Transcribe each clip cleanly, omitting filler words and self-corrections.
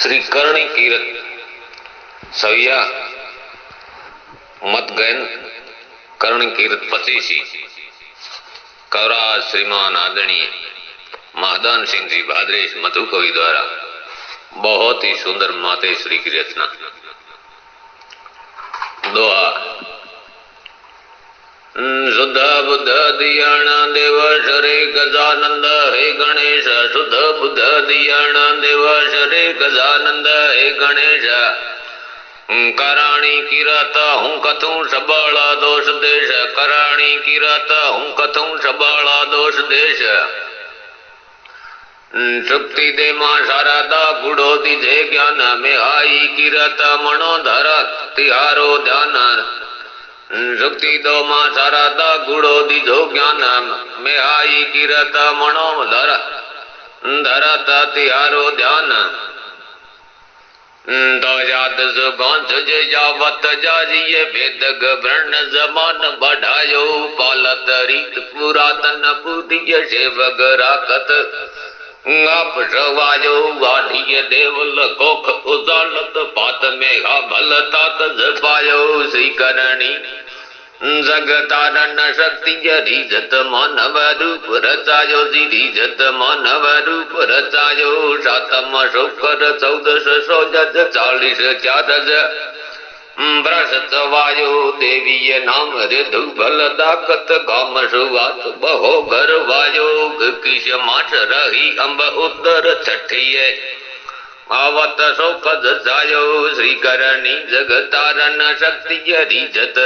श्री करणी कीरत सविया मत गयन करणी कीरत 25 कवरा श्रीमान आदरणीय महादान सिंह जी भाद्रेश मधु कवि द्वारा बहुत ही सुंदर माते श्री की रचना। दोहा शुद्ध बुद्ध दियाणा देव शरे गजानंद हे गणेश। शुद्ध बुद्ध दियाणा देव शरे गजानंद हे गणेश। कराणी किरत हूँ कथू सबला दोष देश। कराणी किरत हूँ कथू सबला दोष देश। शुक्ति दे मां शारदा गुड़ो दीजे ज्ञान। में आई किरत मनोधर तिहारो ध्यान। शुक्ति दो मां शारदा गुड़ो दीजो ज्ञान। में आई किरत मनोधर धरत तिहारो ध्यान। तो याद सुगंध जे जावत जाजिए भेदग वर्ण जमान बढ़ायो। पालत रीत पुरातन पुदिय सेवग राखत आप सवायो। वाढ़िय देवल कोख उजालत पात में भल तात जपायो। श्री करणी जगतारण शक्ति रीजत मानव रूप रचायो। जी रीजत मानव रूप रचायो। सातम शुक्र 14 सोजज 40 चारज ब्रस चवायो। देवीय नाम रिधु भल दाकत गाम सुवात बहो घर वायो। किश मास रही अंब उदर छठिये आवत शोकज जायो। श्री करणी जगतारण शक्ति रीजत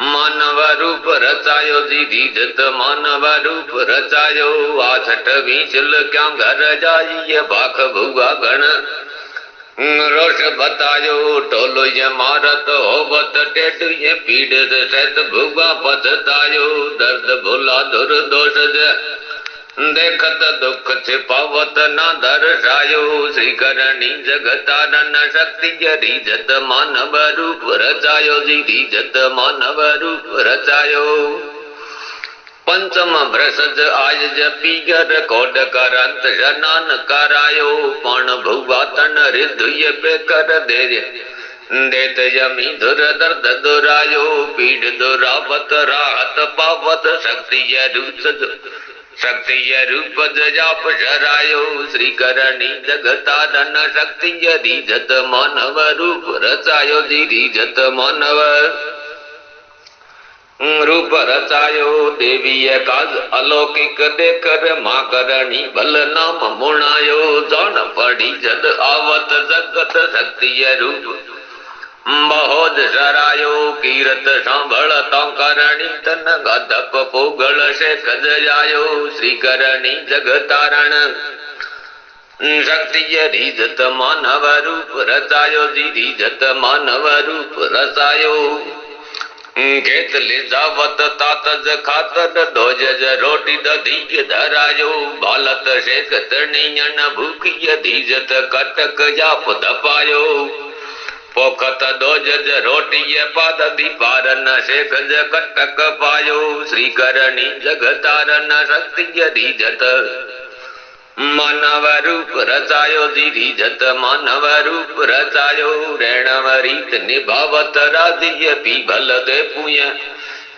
मानव रूप रचायो। जी रीजत मानव रूप रचायो। आछठ बीचल क्या घर जाइए बाख भुआ गण रोष बतायो। टोलो ये मारत होवत टेट ये पीड़ित सत भुगा पछतायो। दर्द भुला दुर्दोष देखत दुख छिपावत ना दर्शायो। श्री करणी जगतारण शक्ति रीजत मानव रूप रचायो। जी रीजत मानव रूप रचायो। पंचम भ्रसज आयज पीगर कोड करंत जनान करायो। पण भुवा तन हृदय पे कर दे देत यमी धुर दर्द दुरायो। पीड़ दुरावत राहत पावत शक्ति रूप जाप शरायो। श्री करणी जगतारण शक्ति रीजत मानव रूप रचायो। जी रीजत मानव रूप रचायो। देवीय काज अलौकिक देकर मां करणी भल नाम मुणायो। जान पड़ी जद आवत जगत शक्ति रूप बहोद शरायो। कीरत सांभळता करणी तन गधप पोगल से खजायो। श्री करणी जगतारण शक्ति रीजत मानव रूप रचायो। जी रीजत मानव रूप रचायो। खेत ले जावत तातज खातर दोजज रोटी दधी धरायो। बालत शेख तणियन भूखिय धीजत कटक जाप दपायो। पोखत दोजज रोटी पाद दीपारन शेख कटक पायो। श्री करणी जगतारण शक्ति रीजत मानव रूप रचायो। जी रीजत मानव रूप रचायो। रेणव रीत निभावत राजिय पीभल दे पुय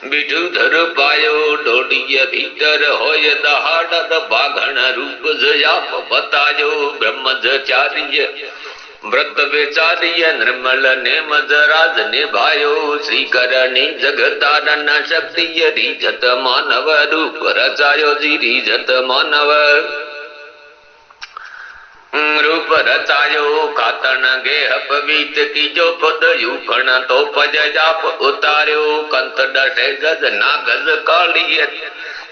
बिठु धर पायो। डोडिय भीतर होय दहाड़द बाघन रूप जाप बतायो। ब्रह्मचार्य व्रत विचार्य निर्मल नेमज राज निभायो। श्री करणी जगतारण शक्ति रीजत मानव रूप रचायो। जी रीजत मानव रूप रचायो। कातन गेह पवित की जो पद यूखण तो पज जाप उतार्यो। कंत डसे गज नागज कालिय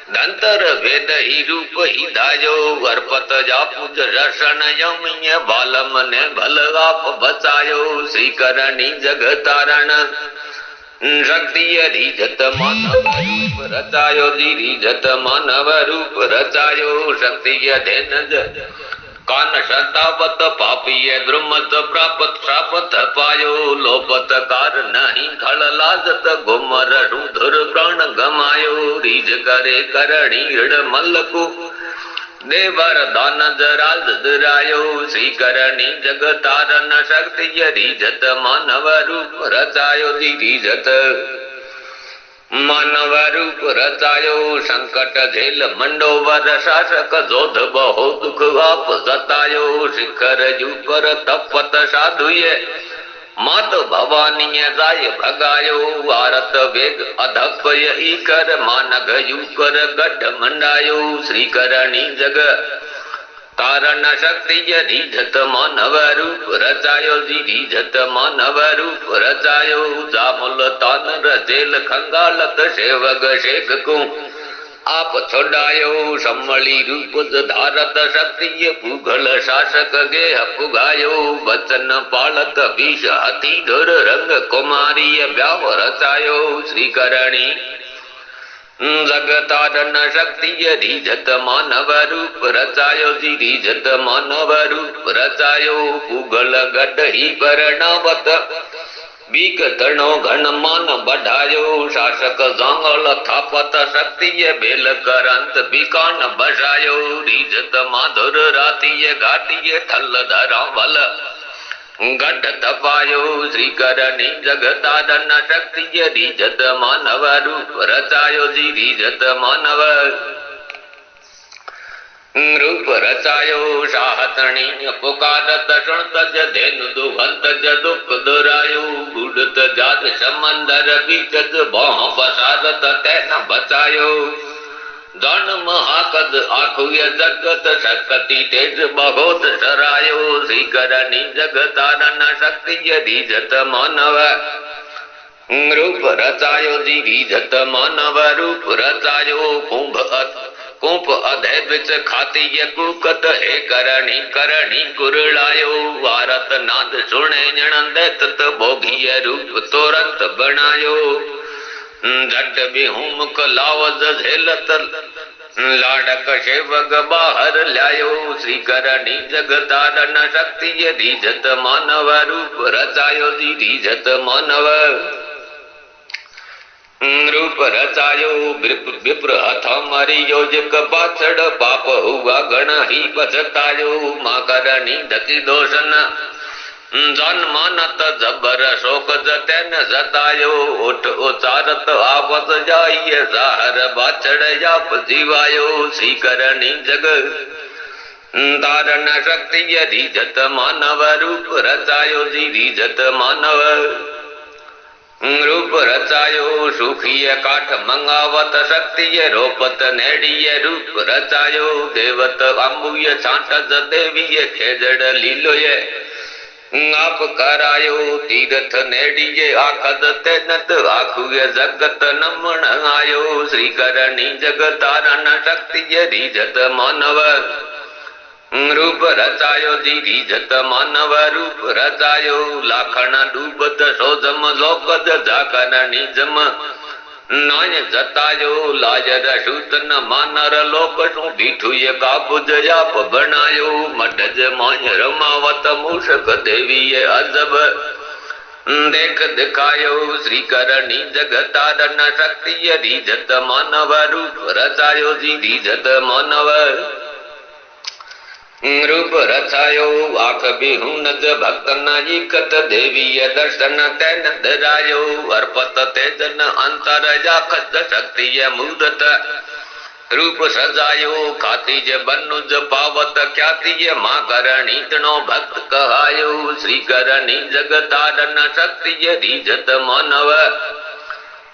धंतर वेद ही रूप ही धायो। अर्पत जापुज रसन यमिय बालम ने भल आप बचायो। श्री करणी जगतारण शक्ति रीजत मानव रूप रचायो। जी रीजत मानव रूप रचायो। शक्ति धेनज कान शतावत पापीय द्रुमत प्रापत श्रापत पायो। लोपत कार नहीं खल लाजत घुमर रुधुर प्राण गमायो। रीज करे करणी ऋण मल्लकु देवर दान राज धरायो श्री करणी जगतारण शक्ति रीझत मानव रूप रचायो रीझत मानव रूप रचायो संकट झेल मंडोवर शासक जोध बहु दुख आप जतायो शिखर ऊपर तपत साधुये मात भवानी जाय भगायो आरत वेग अधपय ईकर मानग यूकर गढ़ मंडायो श्री करणी जग तारण शक्ति रीझत मानव रूप रचायो रीझत मानव रूप रचायो जामुल तान रजेल खंगालत सेवग शेख को आप छोड़ायो सम्मली रूप धारत शक्ति पुगल शासक गेह पुगायो बचन पालत भीष हाथी धुर रंग कुमारी ब्याव रचायो श्री करणी जगतारण शक्ति रीझत मानव रूप रचायो रीझत मानव रूप रचायो पुगल गढ़ ही परणावत बीक तणो घन मान बढ़ायो शासक जांगल थापत शक्ति बेल करंत बीकान बजायो रीझत माधुर राती घाटी थल धरा बल गढ़ तपायो श्री करणी जगतारण शक्ति रीझत मानव रूप रचायो रीझत मानव रूप रचायो साहतणी पुकारत सुनत धेनु दुखंत दुख दुरायो बुडत जात समंदर बीचत बहु पसारत तैन बचायो दन महाकद आखुय जगत शक्ति तेज बहुत सरायो श्री करणी जगतारण शक्ति रीझत मानव रूप रचायो रीझत मानव रूप रचायो कुंभ अधय बिच खाती कुकत हे करणी करणी कुरलायो वारत नाद सुने जणंदे तत भोगी रूप तुरंत बनायो झट बिहू मुख लावज झेलत लाडक सेवक बाहर लायो श्री करणी जगतारण शक्ति रीझत मानव रूप रचायो रीझत मानव रूप रचायो विप्र हथ मरी योजक पाछड़ पाप हुआ गण ही पछतायो माँ करणी ढकी दोषन जन मानत जबर शोक जतन जतायो उठ उचारत आवत जाइए सहर बाछड़ जाप जीवायो श्री करणी जग तारण शक्ति रीझत मानव रूप रचायो रीझत मानव रूप रचायो सुखीय काठ मंगावत शक्ति रोपत नेड़ीय रूप रचायो देवत अम्बुय छांटज देवीय खेजड़ लीलोय आप करायो तीर्थ नेड़ीय आखद तेनत आखुय जगत नमण आयो श्री करणी जगतारण शक्ति रीझत मानव रूप रचायो रीझत मानव रूप रचायो लाखण डूबत सोजम लोकज जाकर निजम नाय जतायो लाजर सूतन मानर लोक सु बीठुय काबुज जाप बनायो मडज माय रमावत मूषक देवी अजब देख दिखायो श्री करणी जगतारण शक्ति रीझत मानव रूप रचायो रीझत मानव रूप रचायो आख बिहुनज भक्तन इकत देवीय दर्शन तैन धरायो अर्पत तेजन अंतर जाखत शक्तिय मूरत रूप सजायो खातिज बनुज पावत ख्यातिय माँ करणी तणो भक्त कहायो श्री करणी जगतारण शक्तिय रीझत मानव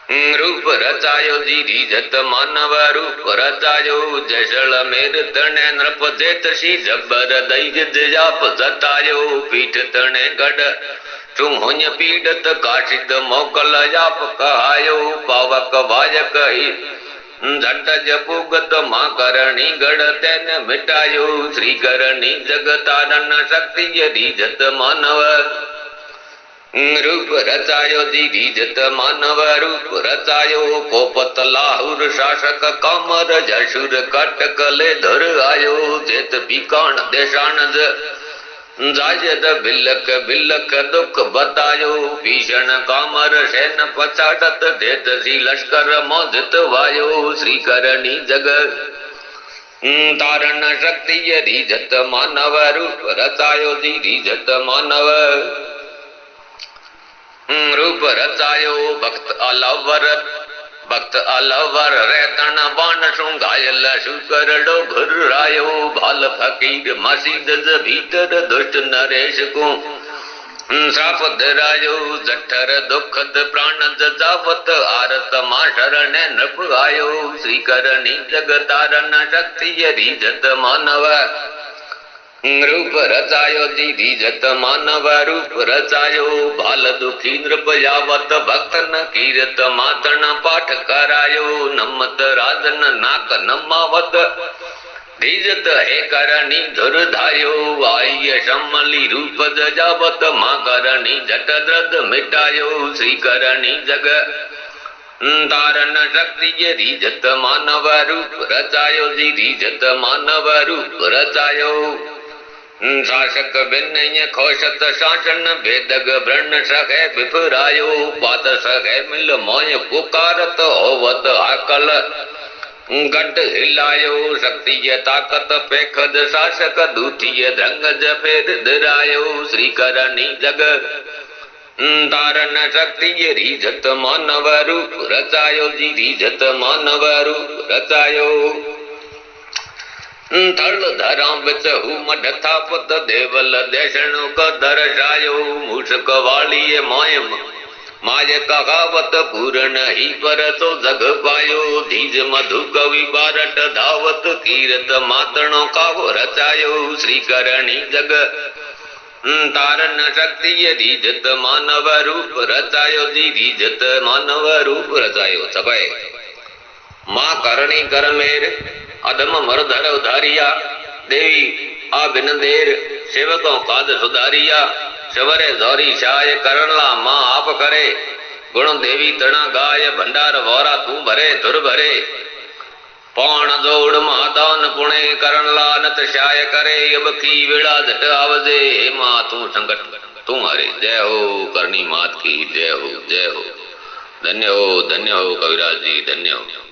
रूप रचायो रीझत मानव रूप रचायो जैसलमेर तणे नृप जेतसी जबर दैज जाप जतायो पीठ तणे गढ़ चुंहुन पीड़त काशिद मोकल जाप कहायो पावक वायक झट पुगत माँ करणी गढ़ तेन मिटायो श्री करणी जगतारण शक्ति रीझत मानव रूप रचायो रीझत मानव रूप रचायो कोपत लाहुर शासक कमर जशुर कटक ले धर आयो जेत बीकान देशान जायद बिलक बिलक दुख बतायो भीषण कामर सेन पछाड़त जेत सी लश्कर मोदित वायो श्री करणी जग તારણ શક્તિ રીજત માનવ રૂપ રચાયો જી રીજત માનવ રૂપ રચાયો ભક્ત અલવર રેતણ બાણ શૃંગાયેલ શુકરડો ઘુરાયો ભાલ ફકીર મસીદ ભીતર દુષ્ટ નરેશ કો શ્રાપ ધરાયો જઠર દુઃખદ પ્રાણ જજાવત આરત માં શરણે નૃપ આયો શ્રી કરણી જગતારણ શક્તિ રીજત માનવ રૂપ રચાયો જી રીજત માનવ રૂપ રચાયો ભાલ દુખી નૃપ યાવત ભક્ત ન કીર્ત માતણ પાઠ કરાયો નમત રાજન નાક નમાવત રીજત હે કરણી ધુરધાયો આય શમલી રૂપ જજાવત મા કરણી જટ દ્રદ મિટાયો શ્રી કરણી જગ તારણ શક્તિ રીજત માનવ રૂપ રચાયો જી રીજત માનવ રૂપ રચાયો શાસક બિનય ખોશત શાસન ભેદગ બ્રણ સખે બિફરાયો પાત સખે મિલ મોય પુકારત હોવત આકલ ગઢ હિલાયો શક્તિય તાકત પેખદ શાસક દૂઠિય ધ્રંગજ ફેર ધરાયો શ્રી કરણી જગ તારણ શક્તિ રીજત માનવ રૂપ રચાયો જી રીજત માનવ રૂપ રચાયો થળ ધરા બચ હુમઢ થાપત દેવલ દેશણુ ક દર્શાયો મૂષક વાળીએ માય કહાવત પૂર્ણ હી પર તો જગ પાયો ધીજ મધુ કવિ બારટ ધાવત કીર્ત માતણો કાવો રચાયો શ્રી કરણી જગ તારણ શક્તિ રીજત માનવ રૂપ રચાયો જી રીજત માનવ રૂપ રચાયો સભાય માં કરણી કરમેર अदम मरधर उधारिया देवी आ बिन देर सेवकों काद सुधारिया शवरे जौरी शाय करणला माँ आप करे गुण देवी तणा गाय भंडार वोरा तू भरे धुर भरे पौण जोड़ महादान पुणे करणला नत शाय करे अब की वेड़ा झट आवजे हे माँ तू संकट तू हरे जय हो करणी मात की जय हो धन्य हो कविराज जी धन्य हो।